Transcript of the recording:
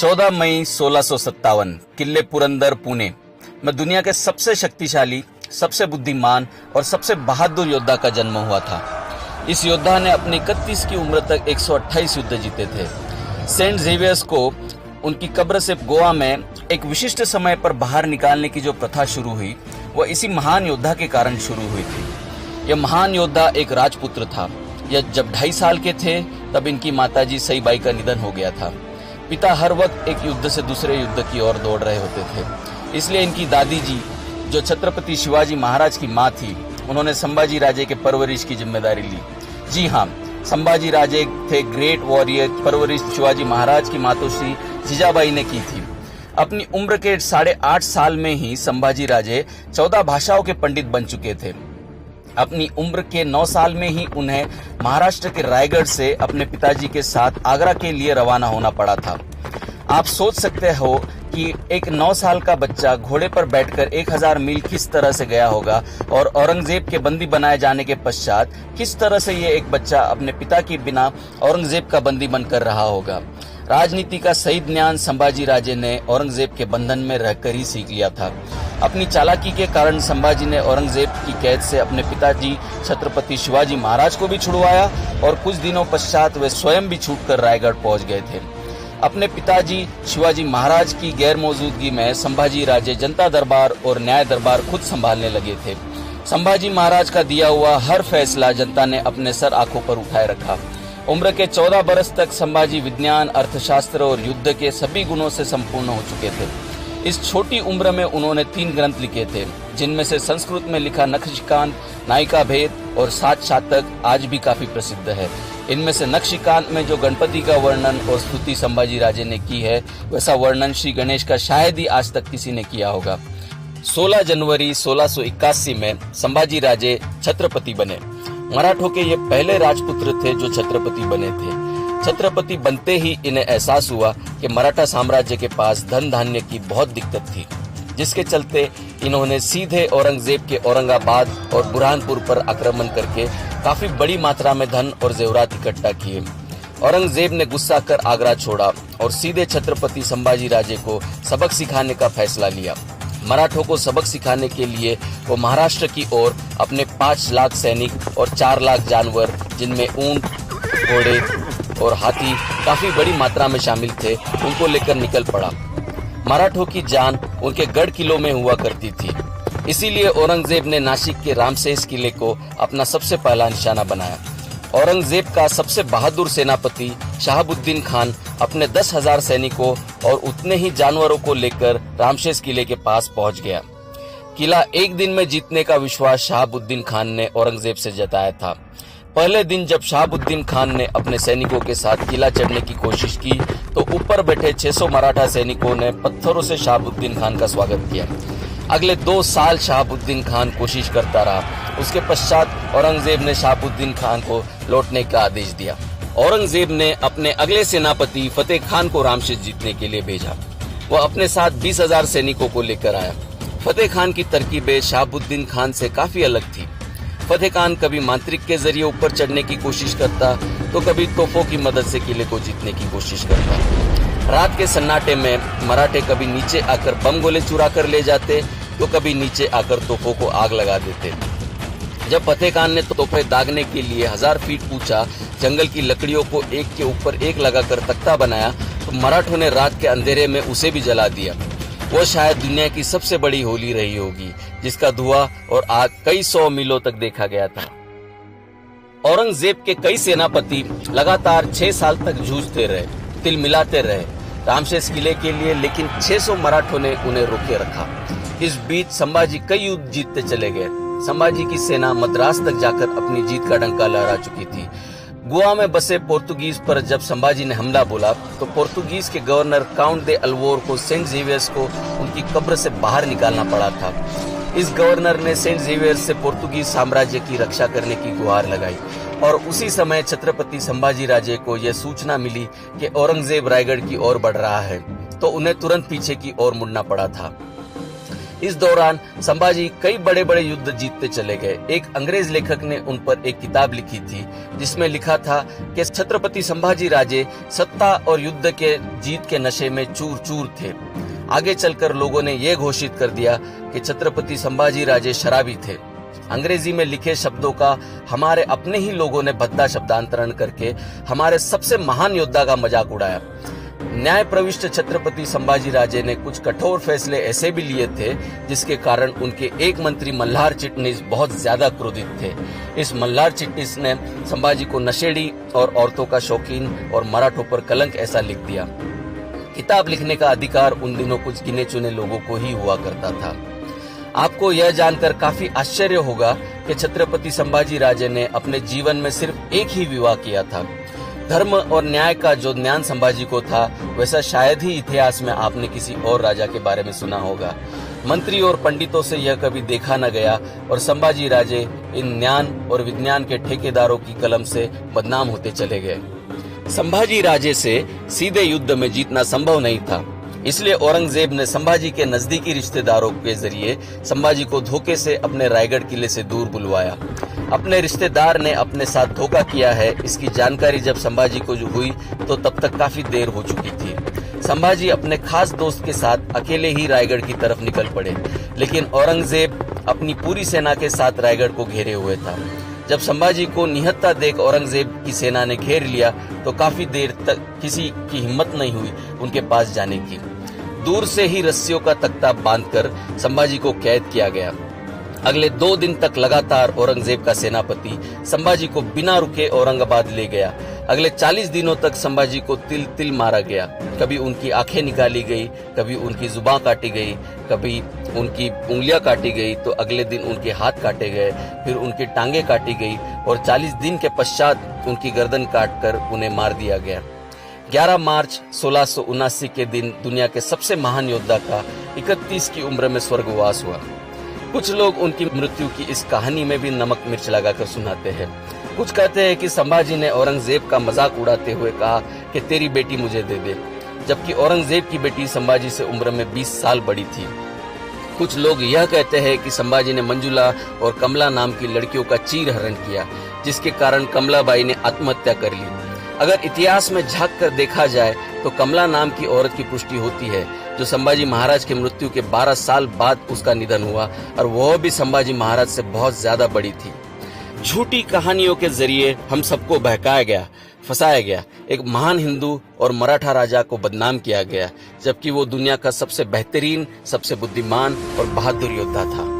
14 मई 1657 किले पुरंदर पुणे में दुनिया के सबसे शक्तिशाली, सबसे बुद्धिमान और सबसे बहादुर योद्धा का जन्म हुआ था। इस योद्धा ने अपनी 31 की उम्र तक 128 युद्ध जीते थे। सेंट जेवियर्स को उनकी कब्र से गोवा में एक विशिष्ट समय पर बाहर निकालने की जो प्रथा शुरू हुई, वह इसी महान योद्धा के कारण शुरू हुई थी। यह महान योद्धा एक राजपुत्र था। यह जब 2.5 साल के थे तब इनकी माताजी सईबाई का निधन हो गया था। पिता हर वक्त एक युद्ध से दूसरे युद्ध की ओर दौड़ रहे होते थे, इसलिए इनकी दादी जी, जो छत्रपति शिवाजी महाराज की मां थी, उन्होंने संभाजी राजे के परवरिश की जिम्मेदारी ली। जी हाँ, संभाजी राजे थे ग्रेट वॉरियर। परवरिश शिवाजी महाराज की मातोश्री जीजाबाई ने की थी। अपनी उम्र के 8.5 साल में ही संभाजी राजे 14 भाषाओं के पंडित बन चुके थे। अपनी उम्र के 9 साल में ही उन्हें महाराष्ट्र के रायगढ़ से अपने पिताजी के साथ आगरा के लिए रवाना होना पड़ा था। आप सोच सकते हो कि एक 9 साल का बच्चा घोड़े पर बैठकर 1000 मील किस तरह से गया होगा, और औरंगजेब के बंदी बनाए जाने के पश्चात किस तरह से ये एक बच्चा अपने पिता के बिना औरंगजेब का बंदी बनकर रहा होगा। राजनीति का सही ज्ञान संभाजी राजे ने औरंगजेब के बंधन में रहकर ही सीख लिया था। अपनी चालाकी के कारण संभाजी ने औरंगजेब की कैद से अपने पिताजी छत्रपति शिवाजी महाराज को भी छुड़वाया, और कुछ दिनों पश्चात वे स्वयं भी छूटकर रायगढ़ पहुंच गए थे। अपने पिताजी शिवाजी महाराज की गैर मौजूदगी में संभाजी राजे जनता दरबार और न्याय दरबार खुद संभालने लगे थे। संभाजी महाराज का दिया हुआ हर फैसला जनता ने अपने सर आंखों पर उठाए रखा। उम्र के 14 बरस तक संभाजी विज्ञान, अर्थशास्त्र और युद्ध के सभी गुणों से संपूर्ण हो चुके थे। इस छोटी उम्र में उन्होंने 3 ग्रंथ लिखे थे, जिनमें से संस्कृत में लिखा नखशिकांत, नायिका भेद और 7 शातक आज भी काफी प्रसिद्ध है। इनमें से नखशिकांत में जो गणपति का वर्णन और स्तुति संभाजी राजे ने की है, वैसा वर्णन श्री गणेश का शायद ही आज तक किसी ने किया होगा। 16 जनवरी 1681 में संभाजी राजे छत्रपति बने। मराठों के ये पहले राजपुत्र थे जो छत्रपति बने थे। छत्रपति बनते ही इन्हें एहसास हुआ कि मराठा साम्राज्य के पास धन धान्य की बहुत दिक्कत थी, जिसके चलते इन्होंने सीधे औरंगजेब के औरंगाबाद और बुरहानपुर पर आक्रमण करके काफी बड़ी मात्रा में धन और जेवरात इकट्ठा किए। औरंगजेब ने गुस्सा कर आगरा छोड़ा और सीधे छत्रपति संभाजी राजे को सबक सिखाने का फैसला लिया। मराठों को सबक सिखाने के लिए वो महाराष्ट्र की ओर अपने 5 लाख सैनिक और 4 लाख जानवर, जिनमें ऊंट, घोड़े और हाथी काफी बड़ी मात्रा में शामिल थे, उनको लेकर निकल पड़ा। मराठों की जान उनके गढ़ किलों में हुआ करती थी, इसीलिए औरंगजेब ने नासिक के रामसेस किले को अपना सबसे पहला निशाना बनाया। औरंगजेब का सबसे बहादुर सेनापति शहाबुद्दीन खान अपने 10,000 सैनिकों और उतने ही जानवरों को लेकर रामसेस किले के पास पहुंच गया। किला एक दिन में जीतने का विश्वास शहाबुद्दीन खान ने औरंगजेब से जताया था। पहले दिन जब शहाबुद्दीन खान ने अपने सैनिकों के साथ किला चढ़ने की कोशिश की, तो ऊपर बैठे 600 मराठा सैनिकों ने पत्थरों से शहाबुद्दीन खान का स्वागत किया। अगले 2 साल शहाबुद्दीन खान कोशिश करता रहा। उसके पश्चात औरंगजेब ने शहाबुद्दीन खान को लौटने का आदेश दिया। औरंगजेब ने अपने अगले सेनापति फतेह खान को रामसेस जीतने के लिए भेजा। वह अपने साथ 20,000 सैनिकों को लेकर आया। फतेह खान की तरकीबें शहाबुद्दीन खान से काफी अलग थी। फतेह खान कभी मांत्रिक के जरिए ऊपर चढ़ने की कोशिश करता, तो कभी तोपों की मदद से किले को जीतने की कोशिश करता। रात के सन्नाटे में मराठे कभी नीचे आकर बम गोले चुरा कर ले जाते, तो कभी नीचे आकर तोपों को आग लगा देते। जब फतेह खान ने तोपें दागने के लिए 1000 फीट ऊंचा जंगल की लकड़ियों को एक के ऊपर एक लगाकर तख्ता बनाया, तो मराठों ने रात के अंधेरे में उसे भी जला दिया। वो शायद दुनिया की सबसे बड़ी होली रही होगी, जिसका धुआं और आग कई 100 मीलों तक देखा गया था। औरंगजेब के कई सेनापति लगातार 6 साल तक जूझते रहे, तिल मिलाते रहे रामसेस किले के लिए, लेकिन 600 मराठों ने उन्हें रोके रखा। इस बीच संभाजी कई युद्ध जीतते चले गए। संभाजी की सेना मद्रास तक जाकर अपनी जीत का डंका लहरा चुकी थी। गोवा में बसे पोर्तुगीज पर जब संभाजी ने हमला बोला, तो पोर्तुगीज के गवर्नर काउंट दे अल्वोर को सेंट जेवियर्स को उनकी कब्र से बाहर निकालना पड़ा था। इस गवर्नर ने सेंट जेवियर्स से पोर्तुगीज साम्राज्य की रक्षा करने की गुहार लगाई, और उसी समय छत्रपति संभाजी राजे को यह सूचना मिली कि औरंगजेब रायगढ़ की ओर बढ़ रहा है, तो उन्हें तुरंत पीछे की ओर मुड़ना पड़ा था। इस दौरान संभाजी कई बड़े बड़े युद्ध जीतते चले गए। एक अंग्रेज लेखक ने उन पर एक किताब लिखी थी जिसमें लिखा था कि छत्रपति संभाजी राजे सत्ता और युद्ध के जीत के नशे में चूर चूर थे। आगे चलकर लोगों ने यह घोषित कर दिया कि छत्रपति संभाजी राजे शराबी थे। अंग्रेजी में लिखे शब्दों का हमारे अपने ही लोगों ने भद्दा शब्दांतरण करके हमारे सबसे महान योद्धा का मजाक उड़ाया। न्याय प्रविष्ट छत्रपति संभाजी राजे ने कुछ कठोर फैसले ऐसे भी लिए थे जिसके कारण उनके एक मंत्री मल्हार चिटनिस बहुत ज्यादा क्रोधित थे। इस मल्हार चिटनिस ने संभाजी को नशेड़ी और औरतों का शौकीन और मराठों पर कलंक ऐसा लिख दिया। किताब लिखने का अधिकार उन दिनों कुछ गिने चुने लोगों को ही हुआ करता था। आपको यह जानकर काफी आश्चर्य होगा कि छत्रपति संभाजी राजे ने अपने जीवन में सिर्फ एक ही विवाह किया था। धर्म और न्याय का जो ज्ञान संभाजी को था वैसा शायद ही इतिहास में आपने किसी और राजा के बारे में सुना होगा। मंत्री और पंडितों से यह कभी देखा न गया और संभाजी राजे इन ज्ञान और विज्ञान के ठेकेदारों की कलम से बदनाम होते चले गए। संभाजी राजे से सीधे युद्ध में जीतना संभव नहीं था, इसलिए औरंगजेब ने संभाजी के नजदीकी रिश्तेदारों के जरिए संभाजी को धोखे से अपने रायगढ़ किले से दूर बुलवाया। अपने रिश्तेदार ने अपने साथ धोखा किया है, इसकी जानकारी जब संभाजी को हुई तो तब तक काफी देर हो चुकी थी। संभाजी अपने खास दोस्त के साथ अकेले ही रायगढ़ की तरफ निकल पड़े, लेकिन औरंगजेब अपनी पूरी सेना के साथ रायगढ़ को घेरे हुए था। जब संभाजी को निहत्था देख औरंगजेब की सेना ने घेर लिया तो काफी देर तक किसी की हिम्मत नहीं हुई उनके पास जाने की। दूर से ही रस्सियों का तख्ता बांधकर संभाजी को कैद किया गया। अगले 2 दिन तक लगातार औरंगजेब का सेनापति संभाजी को बिना रुके औरंगाबाद ले गया। अगले 40 दिनों तक संभाजी को तिल तिल मारा गया। कभी उनकी आंखें निकाली गई, कभी उनकी जुबान काटी गई, कभी उनकी उंगलियां काटी गई, तो अगले दिन उनके हाथ काटे गए, फिर उनकी टांगे काटी गई और 40 दिन के पश्चात उनकी गर्दन काटकर उन्हें मार दिया गया। 11 मार्च 1679 के दिन दुनिया के सबसे महान योद्धा का 31 की उम्र में स्वर्गवास हुआ। कुछ लोग उनकी मृत्यु की इस कहानी में भी नमक मिर्च लगाकर सुनाते हैं। कुछ कहते हैं कि संभाजी ने औरंगजेब का मजाक उड़ाते हुए कहा कि तेरी बेटी मुझे दे दे, जबकि औरंगजेब की बेटी संभाजी से उम्र में 20 साल बड़ी थी। कुछ लोग यह कहते हैं कि संभाजी ने मंजुला और कमला नाम की लड़कियों का चीर हरण किया, जिसके कारण कमलाबाई ने आत्महत्या कर ली। अगर इतिहास में झांक कर देखा जाए तो कमला नाम की औरत की पुष्टि होती है, जो संभाजी महाराज की मृत्यु के 12 साल बाद उसका निधन हुआ, और वह भी संभाजी महाराज से बहुत ज्यादा बड़ी थी। झूठी कहानियों के जरिए हम सबको बहकाया गया, फंसाया गया। एक महान हिंदू और मराठा राजा को बदनाम किया गया, जबकि वो दुनिया का सबसे बेहतरीन, सबसे बुद्धिमान और बहादुर योद्धा था।